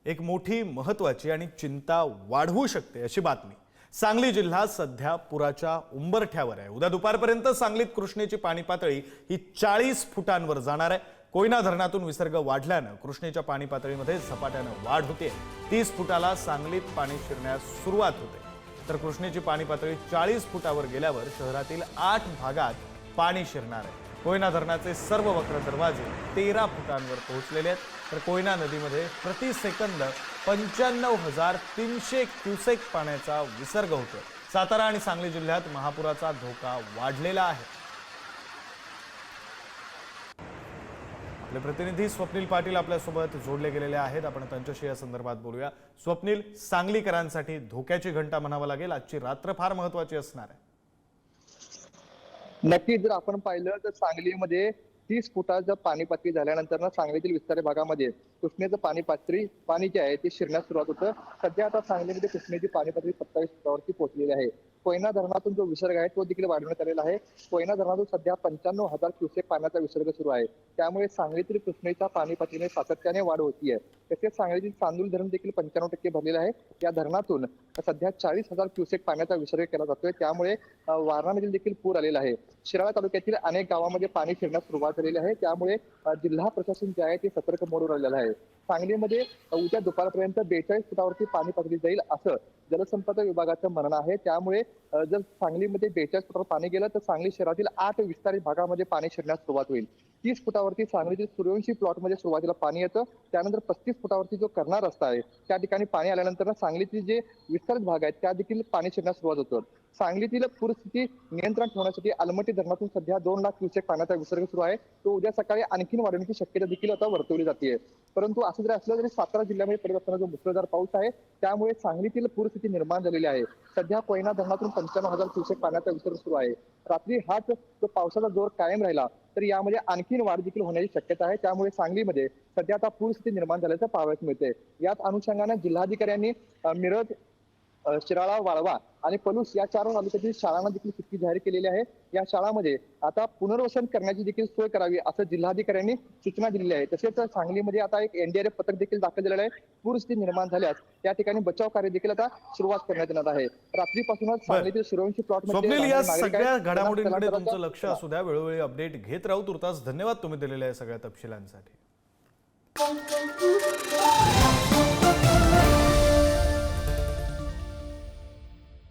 एक मोठी महत्त्वाची आणि चिंता वाढवू शकते अशी बातमी। सांगली जिल्हा सध्या पुराच्या उंबरठ्यावर आहे। उद्या दुपारपर्यंत सांगलीत कृष्णेची पाणी पातळी ही 40 फुटांवर जाणार आहे। कोयना धरणातून विसर्ग वाढल्याने कृष्णेच्या पाणी पातळीमध्ये झपाट्याने वाढ होते। 30 फुटाला सांगलीत पाणी शिरण्यास सुरुवात होते, तर कृष्णेची पाणी पातळी 40 फुटावर गेल्यावर शहरातील 8 भागात पाणी शिरणार आहे। कोयना धरणाचे सर्व वक्र दरवाजे 13 फुटांवर पोहोचलेले आहेत, तर कोयना नदीमध्ये प्रति सेकंद 95,300 क्युसेक पाण्याचा विसर्ग होतो। सातारा आणि सांगली जिल्ह्यात महापुराचा धोका वाढलेला आहे। आपले प्रतिनिधी स्वप्नील पाटील आपल्यासोबत जोडले गेलेले आहेत, आपण त्यांच्याशी या संदर्भात बोलूया। स्वप्नील, सांगलीकरांसाठी धोक्याची घंटा म्हणावं लागेल, आजची रात्र फार महत्त्वाची असणार आहे। नक्की जर आपण पाहिलं तर सांगलीमध्ये 30 फुटाचं पाणी पातळी झाल्यानंतर सांगलीतील विस्तार भागामध्ये कृष्णेचं पाणी जे आहे ते शिरण्यास सुरुवात होतं। सध्या आता सांगलीमध्ये कृष्णेची पाणी पातळी 27 फुटावरती पोहोचलेली आहे। कोयना धरणातून जो विसर्ग आहे तो देखील वाढवण्यात आलेला आहे। कोयना धरणातून सध्या 95,000 क्युसेक पाण्याचा विसर्ग सुरू आहे, त्यामुळे सांगलीतील कृष्णेच्या पाणी पातळीमध्ये सातत्याने वाढ होतीये। तसेच सांगलीतील चांदूल धरण देखील 95% भरलेलं आहे। या धरणातून सध्या 40,000 क्युसेक पाण्याचा विसर्ग केला जातोय, त्यामुळे वारणा नदीला देखील पूर आलेला आहे। शिराळा तालुक्यातील अनेक गावांमध्ये पाणी शिरण्यास सुरुवात झालेली आहे, त्यामुळे जिल्हा प्रशासन जे आहे ते सतर्क मोडवर आलेलं आहे। सांगलीमध्ये उद्या दुपारपर्यंत 42 फुटावरती पाणी पातळी जाईल असं जलसंपदा विभागाचं म्हणणं आहे। त्यामुळे जर सांगलीमध्ये 42 फुटावर पाणी गेलं तर सांगली शहरातील 8 विस्तारित भागामध्ये पाणी शिरण्यास सुरुवात होईल। 30 फुटावरती सांगलीतील सूर्यवंशी प्लॉटमध्ये सुरुवातीला पाणी येतं, त्यानंतर 35 फुटावरती जो कर्णा रस्ता आहे त्या ठिकाणी पाणी आल्यानंतर सांगलीतील जे विस्तारित भाग आहेत त्या देखील पाणी शिरण्यास सुरुवात होतं। सांगलीतील पूरस्थिती नियंत्रण ठेवण्यासाठी अलमटी धरणातून सध्या 2 लाख क्युसेक पाण्याचा विसर्ग सुरू आहे, तो उद्या सकाळी आणखीन वाढवण्याची शक्यता देखील आता वर्तवली जाते। परंतु असं जरी असलं तरी सातारा जिल्ह्यामध्ये पडत असताना जो मुसळधार पाऊस आहे त्यामुळे सांगलीतील पूरस्थिती निर्माण झालेली आहे। सध्या कोयना धरणातून 95,000 क्युसेक पाण्याचा विसर्ग सुरू आहे। रात्री हाच जो पावसाचा जोर कायम राहिला तर यामध्ये आणखीन वाढ देखील होण्याची शक्यता आहे, त्यामुळे सांगलीमध्ये सध्या आता पूरस्थिती निर्माण झाल्याचं पाहावयास मिळते। याच अनुषंगाने जिल्हाधिकाऱ्यांनी मिरज, शिराळा, वाळवा आणि पलूस या 4 तालुक्यातील शाळांना देखील सुट्टी जाहीर केलेली आहे। या शाळांमध्ये आता पुनर्वसन करण्याची देखील सोय करावी असं जिल्हाधिकाऱ्यांनी सूचना दिलेली आहे। तसेच सांगलीमध्ये आता एक एनडीआरएफ पथक देखील दाखल झालेलं आहे। पूरस्थिती निर्माण झाल्यास त्या ठिकाणी बचाव कार्य देखील आता सुरुवात करण्यात येणार आहे। रात्रीपासूनच सांगलीतील सूर्यवंशी स्वप्नील, या सगळ्या घडामोडींकडे तुमचं नागरिकांना लक्ष असू द्या, वेळोवेळी अपडेट घेत राहू। तुर्तास धन्यवाद तुम्ही दिलेल्या सगळ्या तपशिलांसाठी।